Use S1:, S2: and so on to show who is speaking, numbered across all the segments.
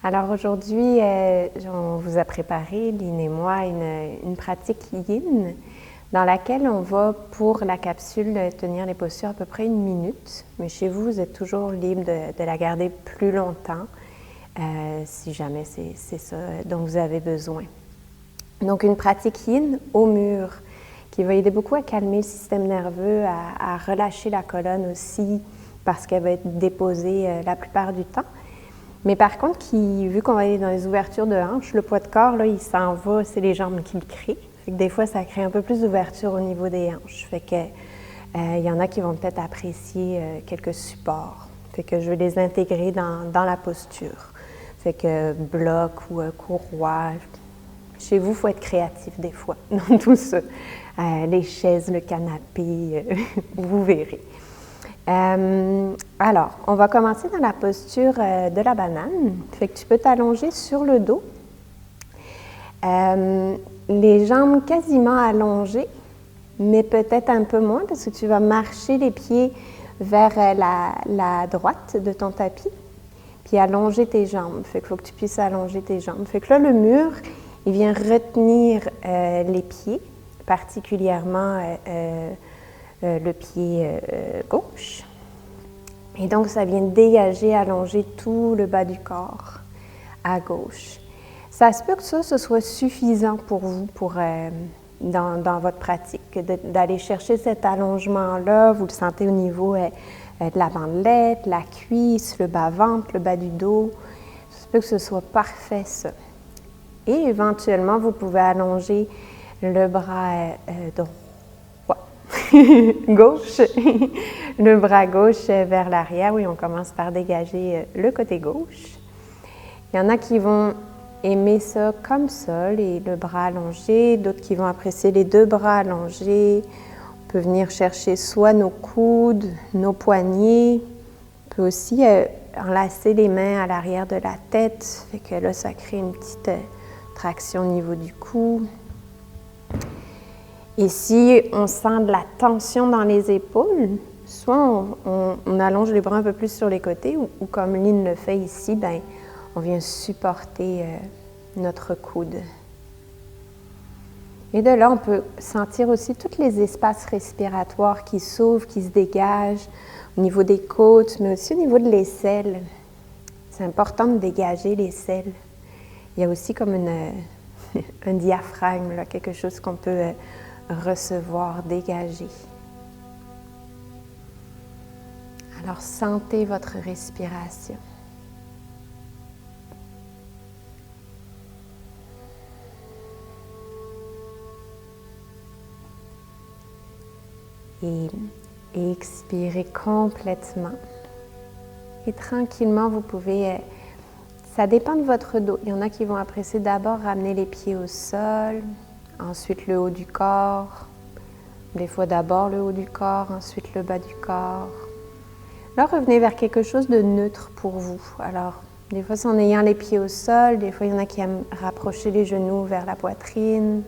S1: Alors aujourd'hui, on vous a préparé, Lynn et moi, une pratique yin dans laquelle on va, pour la capsule, tenir les postures à peu près 1 minute. Mais chez vous, vous êtes toujours libre de la garder plus longtemps, si jamais c'est ça dont vous avez besoin. Donc une pratique yin au mur qui va aider beaucoup à calmer le système nerveux, à relâcher la colonne aussi, parce qu'elle va être déposée la plupart du temps. Mais par contre, vu qu'on va aller dans les ouvertures de hanches, le poids de corps, là, il s'en va, c'est les jambes qui le créent. Fait que des fois, ça crée un peu plus d'ouverture au niveau des hanches. Fait que il y en a qui vont peut-être apprécier quelques supports. Fait que je vais les intégrer dans la posture. Fait que bloc ou courroie. Chez vous, il faut être créatif des fois dans tout ça. Les chaises, le canapé, vous verrez. Alors, on va commencer dans la posture de la banane. Fait que tu peux t'allonger sur le dos. Les jambes quasiment allongées, mais peut-être un peu moins parce que tu vas marcher les pieds vers la droite de ton tapis, puis allonger tes jambes. Fait qu'il faut que tu puisses allonger tes jambes. Fait que là, le mur, il vient retenir les pieds, particulièrement le pied gauche. Et donc, ça vient dégager, allonger tout le bas du corps à gauche. Ça se peut que ça, ce soit suffisant pour vous dans votre pratique, d'aller chercher cet allongement-là. Vous le sentez au niveau de la bandelette, la cuisse, le bas-ventre, le bas du dos. Ça se peut que ce soit parfait, ça. Et éventuellement, vous pouvez allonger le bras droit. Gauche, le bras gauche vers l'arrière. Oui, on commence par dégager le côté gauche. Il y en a qui vont aimer ça comme ça, le bras allongé, d'autres qui vont apprécier les 2 bras allongés. On peut venir chercher soit nos coudes, nos poignets. On peut aussi enlacer les mains à l'arrière de la tête, fait que là, ça crée une petite traction au niveau du cou. Et si on sent de la tension dans les épaules, soit on allonge les bras un peu plus sur les côtés, ou comme Lynn le fait ici, ben, on vient supporter notre coude. Et de là, on peut sentir aussi tous les espaces respiratoires qui s'ouvrent, qui se dégagent au niveau des côtes, mais aussi au niveau de l'aisselle. C'est important de dégager l'aisselle. Il y a aussi comme un diaphragme, là, quelque chose qu'on peut recevoir, dégager. Alors, sentez votre respiration. Et expirez complètement. Et tranquillement, vous pouvez... ça dépend de votre dos. Il y en a qui vont apprécier d'abord ramener les pieds au sol, ensuite le haut du corps. Des fois d'abord le haut du corps, ensuite le bas du corps. Là, revenez vers quelque chose de neutre pour vous. Alors, des fois, c'est en ayant les pieds au sol. Des fois, il y en a qui aiment rapprocher les genoux vers la poitrine.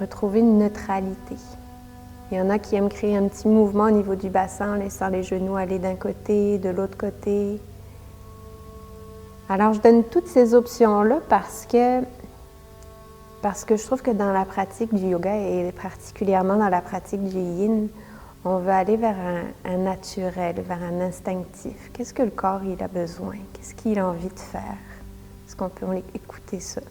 S1: Retrouvez une neutralité. Il y en a qui aiment créer un petit mouvement au niveau du bassin, en laissant les genoux aller d'un côté, de l'autre côté. Alors, je donne toutes ces options-là parce que je trouve que dans la pratique du yoga, et particulièrement dans la pratique du yin, on veut aller vers un naturel, vers un instinctif. Qu'est-ce que le corps il a besoin? Qu'est-ce qu'il a envie de faire? Est-ce qu'on peut écouter ça?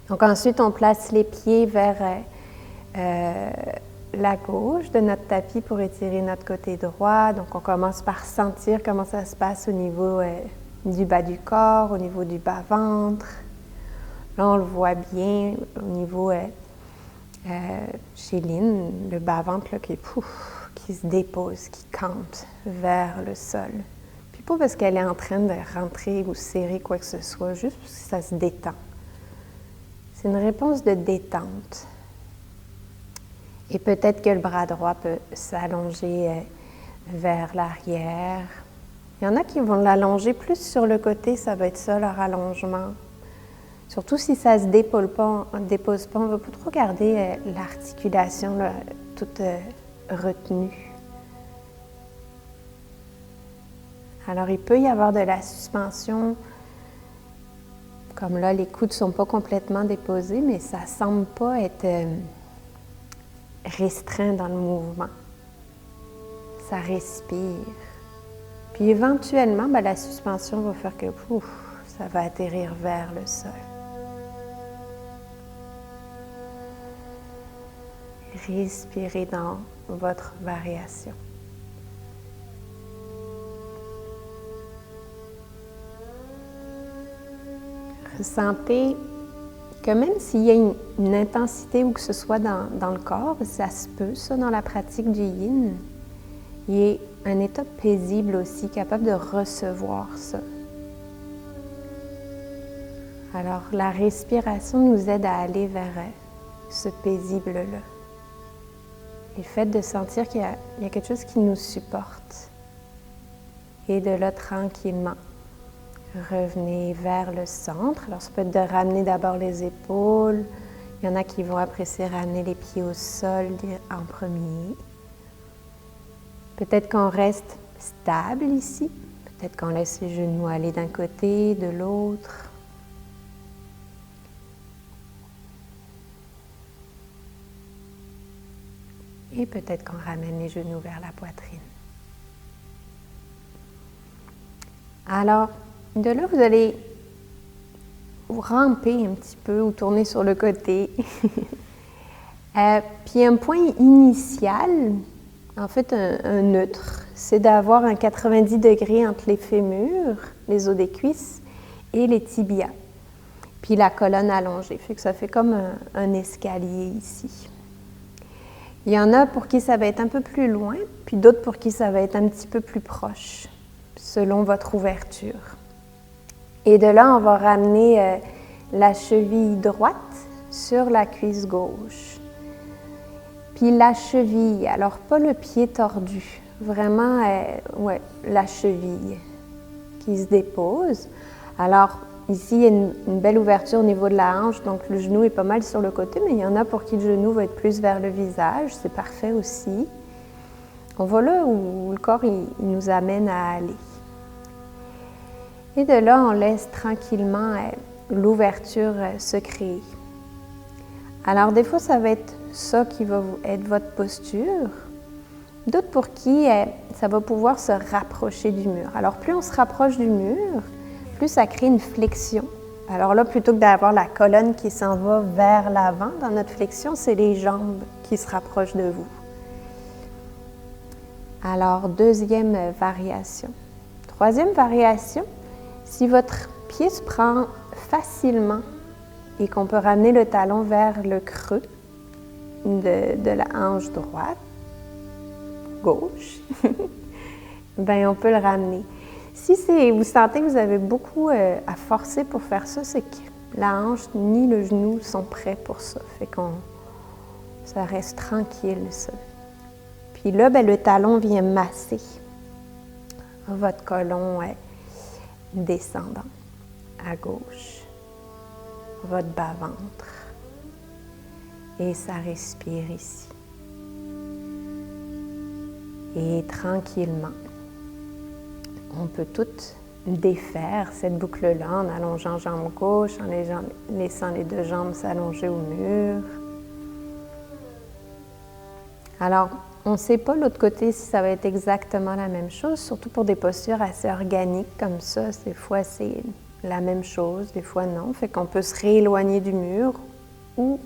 S1: Donc ensuite, on place les pieds vers la gauche de notre tapis pour étirer notre côté droit. Donc on commence par sentir comment ça se passe au niveau du bas du corps, au niveau du bas-ventre. Là, on le voit bien au niveau chez Lynn, le bas-ventre là, qui se dépose, qui campe vers le sol. Puis pas parce qu'elle est en train de rentrer ou serrer quoi que ce soit, juste parce que ça se détend. C'est une réponse de détente. Et peut-être que le bras droit peut s'allonger vers l'arrière. Il y en a qui vont l'allonger plus sur le côté, ça va être ça leur allongement. Surtout si ça ne se dépose pas, on ne va pas trop garder l'articulation là, toute retenue. Alors, il peut y avoir de la suspension, comme là, les coudes ne sont pas complètement déposés, mais ça ne semble pas être restreint dans le mouvement. Ça respire. Puis éventuellement, la suspension va faire que ça va atterrir vers le sol. Respirez dans votre variation. Ressentez que même s'il y a une intensité ou que ce soit dans le corps, ça se peut, ça, dans la pratique du yin, il y a un état paisible aussi, capable de recevoir ça. Alors, la respiration nous aide à aller vers ce paisible-là. Et le fait de sentir qu'il y a quelque chose qui nous supporte. Et de là, tranquillement, revenez vers le centre. Alors, ça peut être de ramener d'abord les épaules. Il y en a qui vont apprécier ramener les pieds au sol en premier. Peut-être qu'on reste stable ici. Peut-être qu'on laisse les genoux aller d'un côté, de l'autre. Et peut-être qu'on ramène les genoux vers la poitrine. Alors, de là, vous allez vous ramper un petit peu ou tourner sur le côté. Puis un point initial, en fait un neutre, c'est d'avoir un 90 degrés entre les fémurs, les os des cuisses et les tibias. Puis la colonne allongée, fait que ça fait comme un escalier ici. Il y en a pour qui ça va être un peu plus loin, puis d'autres pour qui ça va être un petit peu plus proche, selon votre ouverture. Et de là, on va ramener la cheville droite sur la cuisse gauche. Puis la cheville, alors pas le pied tordu, vraiment la cheville qui se dépose. Alors ici, il y a une belle ouverture au niveau de la hanche, donc le genou est pas mal sur le côté, mais il y en a pour qui le genou va être plus vers le visage, c'est parfait aussi. On va là où le corps il nous amène à aller. Et de là, on laisse tranquillement l'ouverture se créer. Alors des fois, ça va être ça qui va être votre posture. D'autres pour qui ça va pouvoir se rapprocher du mur. Alors plus on se rapproche du mur, plus ça crée une flexion. Alors là, plutôt que d'avoir la colonne qui s'en va vers l'avant dans notre flexion, c'est les jambes qui se rapprochent de vous. Alors, deuxième variation. Troisième variation, si votre pied se prend facilement et qu'on peut ramener le talon vers le creux de la hanche droite, gauche, on peut le ramener. Si vous sentez que vous avez beaucoup à forcer pour faire ça, c'est que la hanche ni le genou sont prêts pour ça. Fait ça reste tranquille, ça. Puis là, le talon vient masser votre côlon descendant à gauche, votre bas-ventre. Et ça respire ici. Et tranquillement, on peut tout défaire cette boucle-là en allongeant jambe gauche, en laissant les deux jambes s'allonger au mur. Alors, on ne sait pas l'autre côté si ça va être exactement la même chose, surtout pour des postures assez organiques comme ça. Des fois, c'est la même chose, des fois non. Fait qu'on peut se rééloigner du mur ou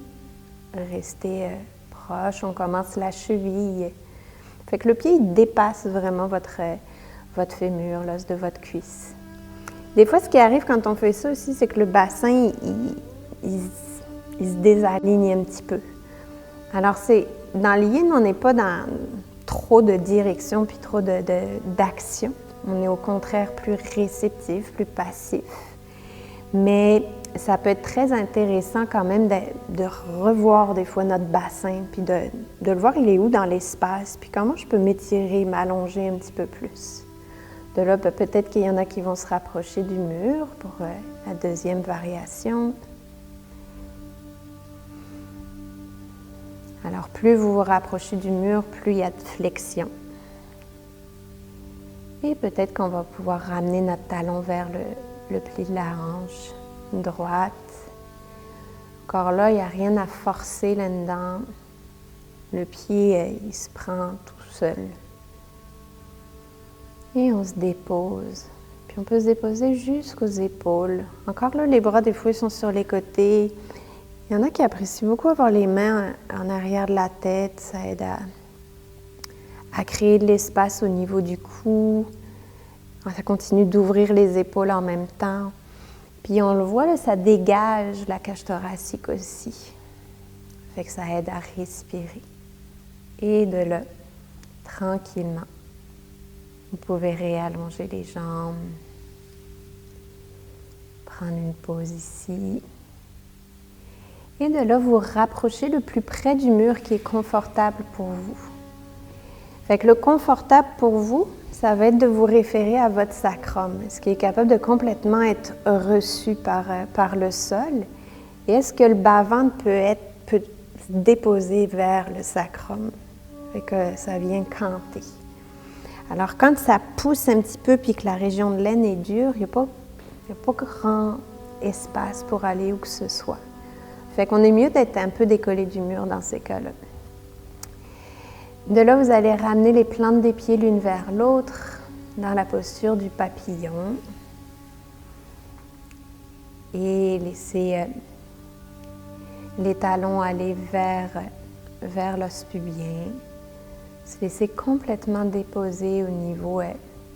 S1: rester proche. On commence la cheville. Fait que le pied, il dépasse vraiment votre fémur, l'os de votre cuisse. Des fois, ce qui arrive quand on fait ça aussi, c'est que le bassin, il se désaligne un petit peu. Alors, dans le yin, on n'est pas dans trop de direction puis trop d'action. On est au contraire plus réceptif, plus passif. Mais ça peut être très intéressant quand même de revoir des fois notre bassin, puis de le voir, il est où dans l'espace, puis comment je peux m'étirer, m'allonger un petit peu plus. De là, peut-être qu'il y en a qui vont se rapprocher du mur pour la deuxième variation. Alors, plus vous vous rapprochez du mur, plus il y a de flexion. Et peut-être qu'on va pouvoir ramener notre talon vers le pli de la hanche droite. Encore là, il n'y a rien à forcer là-dedans. Le pied, il se prend tout seul. Et on se dépose. Puis on peut se déposer jusqu'aux épaules. Encore là, les bras, des fois, ils sont sur les côtés. Il y en a qui apprécient beaucoup avoir les mains en arrière de la tête. Ça aide à créer de l'espace au niveau du cou. Ça continue d'ouvrir les épaules en même temps. Puis on le voit, là, ça dégage la cage thoracique aussi. Fait que ça aide à respirer. Et de là, tranquillement, vous pouvez réallonger les jambes. Prendre une pause ici. Et de là, vous rapprochez le plus près du mur qui est confortable pour vous. Fait que le confortable pour vous, ça va être de vous référer à votre sacrum. Est-ce qu'il est capable de complètement être reçu par le sol? Et est-ce que le bas-ventre peut se déposer vers le sacrum? Fait que ça vient canter. Alors, quand ça pousse un petit peu puis que la région de l'aine est dure, il n'y a pas grand espace pour aller où que ce soit. Fait qu'on est mieux d'être un peu décollé du mur dans ces cas-là. De là, vous allez ramener les plantes des pieds l'une vers l'autre dans la posture du papillon. Et laisser les talons aller vers l'os pubien. Se laisser complètement déposer au niveau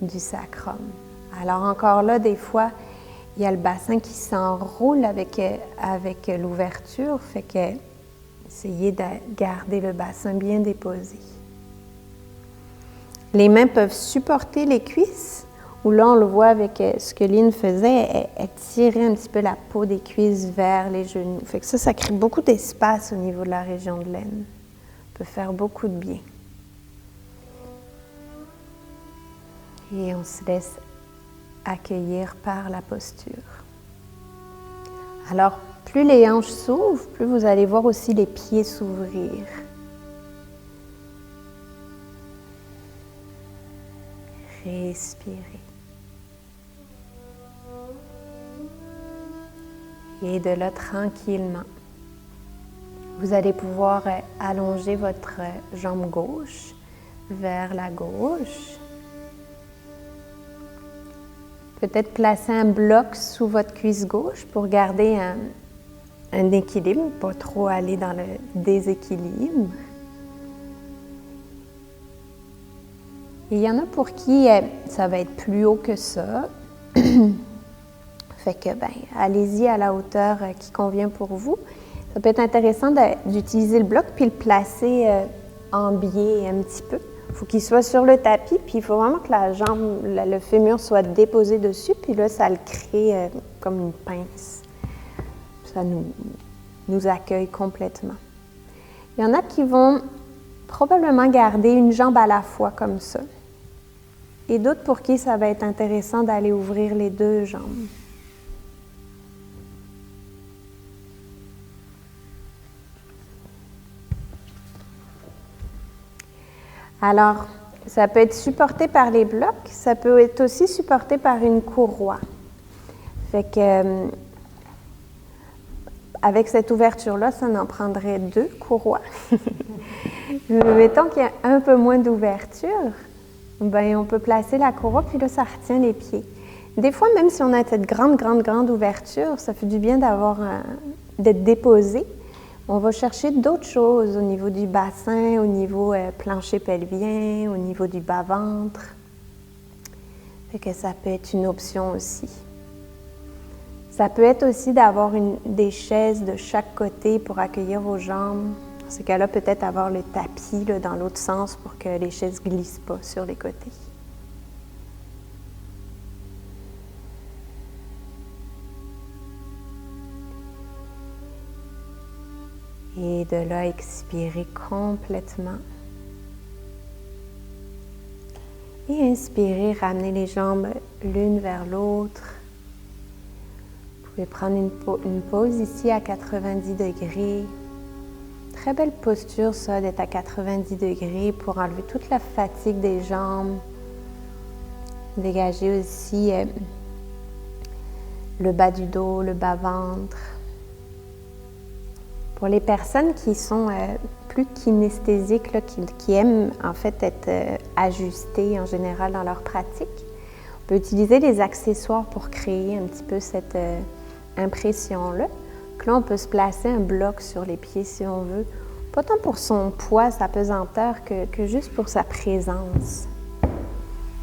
S1: du sacrum. Alors encore là, des fois, il y a le bassin qui s'enroule avec l'ouverture, fait que essayez de garder le bassin bien déposé. Les mains peuvent supporter les cuisses, ou là on le voit avec ce que Lynn faisait, elle tirait un petit peu la peau des cuisses vers les genoux. Fait que ça crée beaucoup d'espace au niveau de la région de l'aine. Ça peut faire beaucoup de bien. Et on se laisse accueillir par la posture. Alors, plus les hanches s'ouvrent, plus vous allez voir aussi les pieds s'ouvrir. Respirez. Et de là, tranquillement, vous allez pouvoir allonger votre jambe gauche vers la gauche. Peut-être placer un bloc sous votre cuisse gauche pour garder un équilibre, pas trop aller dans le déséquilibre. Et il y en a pour qui ça va être plus haut que ça. Fait que, allez-y à la hauteur qui convient pour vous. Ça peut être intéressant d'utiliser le bloc puis le placer en biais un petit peu. Il faut qu'il soit sur le tapis, puis il faut vraiment que la jambe, le fémur soit déposé dessus, puis là, ça le crée comme une pince. Ça nous accueille complètement. Il y en a qui vont probablement garder une jambe à la fois comme ça. Et d'autres pour qui ça va être intéressant d'aller ouvrir les deux jambes. Alors, ça peut être supporté par les blocs, ça peut être aussi supporté par une courroie. Fait que, avec cette ouverture-là, ça en prendrait 2 courroies. Mettons qu'il y a un peu moins d'ouverture, on peut placer la courroie, puis là, ça retient les pieds. Des fois, même si on a cette grande ouverture, ça fait du bien d'être déposé. On va chercher d'autres choses au niveau du bassin, au niveau plancher pelvien, au niveau du bas-ventre. Fait que ça peut être une option aussi. Ça peut être aussi d'avoir des chaises de chaque côté pour accueillir vos jambes. Dans ce cas-là, peut-être avoir le tapis là, dans l'autre sens pour que les chaises ne glissent pas sur les côtés. Et de là, expirer complètement. Et inspirer, ramener les jambes l'une vers l'autre. Vous pouvez prendre une pause ici à 90 degrés. Très belle posture, ça, d'être à 90 degrés pour enlever toute la fatigue des jambes. Dégagez aussi le bas du dos, le bas-ventre. Pour les personnes qui sont plus kinesthésiques, là, qui aiment en fait être ajustées en général dans leur pratique, on peut utiliser des accessoires pour créer un petit peu cette impression-là. Donc là, on peut se placer un bloc sur les pieds si on veut, pas tant pour son poids, sa pesanteur, que juste pour sa présence.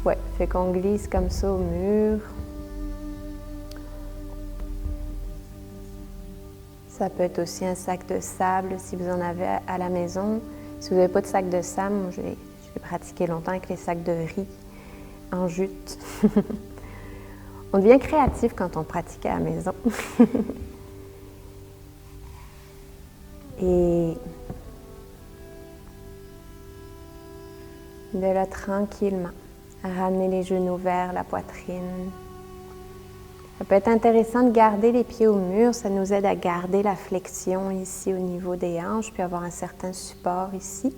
S1: Ouais, fait qu'on glisse comme ça au mur. Ça peut être aussi un sac de sable si vous en avez à la maison. Si vous n'avez pas de sac de sable, moi je vais pratiquer longtemps avec les sacs de riz en jute. On devient créatif quand on pratique à la maison. Et de là, tranquillement, ramener les genoux vers la poitrine. Ça peut être intéressant de garder les pieds au mur, ça nous aide à garder la flexion ici au niveau des hanches, puis avoir un certain support ici.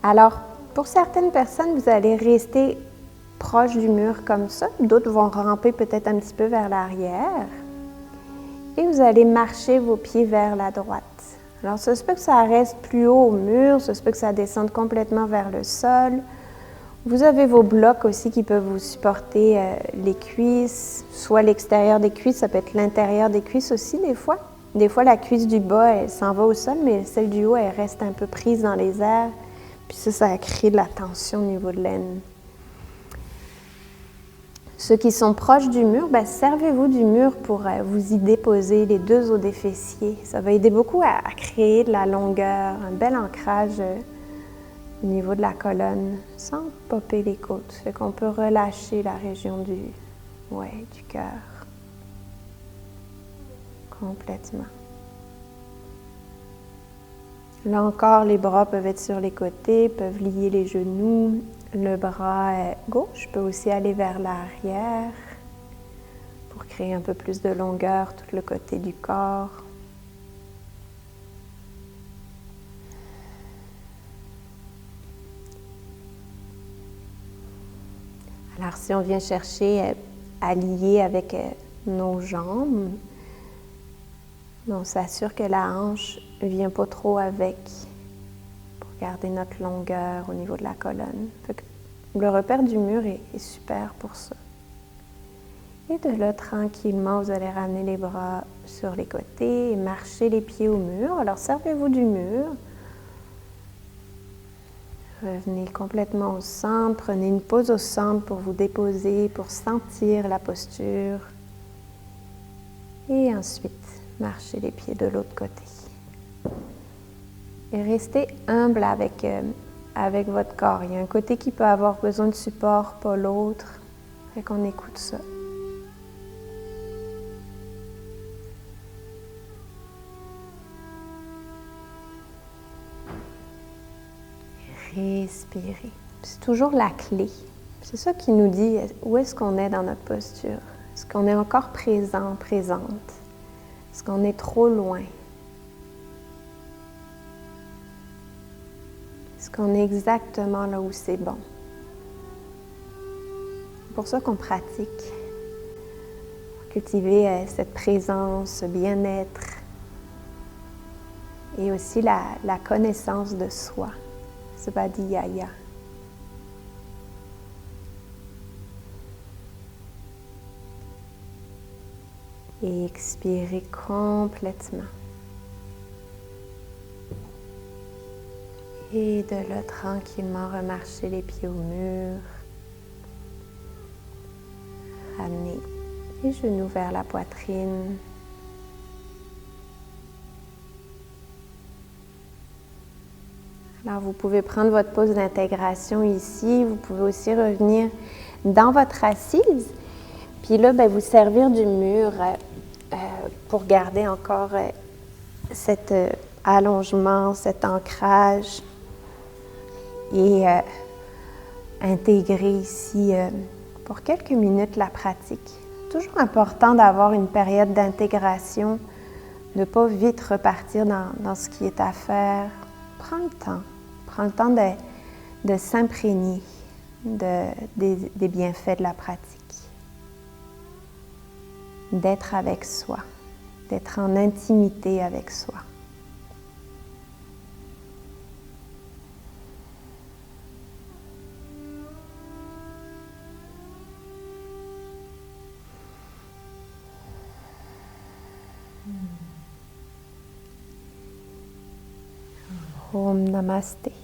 S1: Alors, pour certaines personnes, vous allez rester proche du mur comme ça, d'autres vont ramper peut-être un petit peu vers l'arrière, et vous allez marcher vos pieds vers la droite. Alors, ça se peut que ça reste plus haut au mur, ça se peut que ça descende complètement vers le sol. Vous avez vos blocs aussi qui peuvent vous supporter les cuisses, soit l'extérieur des cuisses, ça peut être l'intérieur des cuisses aussi des fois. Des fois, la cuisse du bas, elle s'en va au sol, mais celle du haut, elle reste un peu prise dans les airs. Puis ça crée de la tension au niveau de l'aine. Ceux qui sont proches du mur, servez-vous du mur pour vous y déposer les deux os des fessiers. Ça va aider beaucoup à créer de la longueur, un bel ancrage au niveau de la colonne, sans popper les côtes. Fait qu'on peut relâcher la région du cœur. Complètement. Là encore, les bras peuvent être sur les côtés, peuvent lier les genoux. Le bras gauche peut aussi aller vers l'arrière pour créer un peu plus de longueur, tout le côté du corps. Alors, si on vient chercher à lier avec nos jambes, on s'assure que la hanche ne vient pas trop avec pour garder notre longueur au niveau de la colonne. Fait que le repère du mur est super pour ça. Et de là, tranquillement, vous allez ramener les bras sur les côtés et marcher les pieds au mur. Alors, servez-vous du mur. Revenez complètement au centre, prenez une pause au centre pour vous déposer, pour sentir la posture. Et ensuite, marchez les pieds de l'autre côté. Et restez humble avec votre corps. Il y a un côté qui peut avoir besoin de support, pas l'autre. Fait qu'on écoute ça. Respirer. C'est toujours la clé. C'est ça qui nous dit où est-ce qu'on est dans notre posture. Est-ce qu'on est encore présent, présente? Est-ce qu'on est trop loin? Est-ce qu'on est exactement là où c'est bon? C'est pour ça qu'on pratique. Cultiver cette présence, ce bien-être et aussi la connaissance de soi. Svadhyaya. Et expirez complètement. Et de là, tranquillement, remarcher les pieds au mur. Ramenez les genoux vers la poitrine. Alors, vous pouvez prendre votre pause d'intégration ici. Vous pouvez aussi revenir dans votre assise. Puis là, vous servir du mur pour garder encore cet allongement, cet ancrage et intégrer ici pour quelques minutes la pratique. Toujours important d'avoir une période d'intégration, de ne pas vite repartir dans ce qui est à faire. Prends le temps de s'imprégner des bienfaits de la pratique. D'être avec soi, d'être en intimité avec soi. Om Namaste.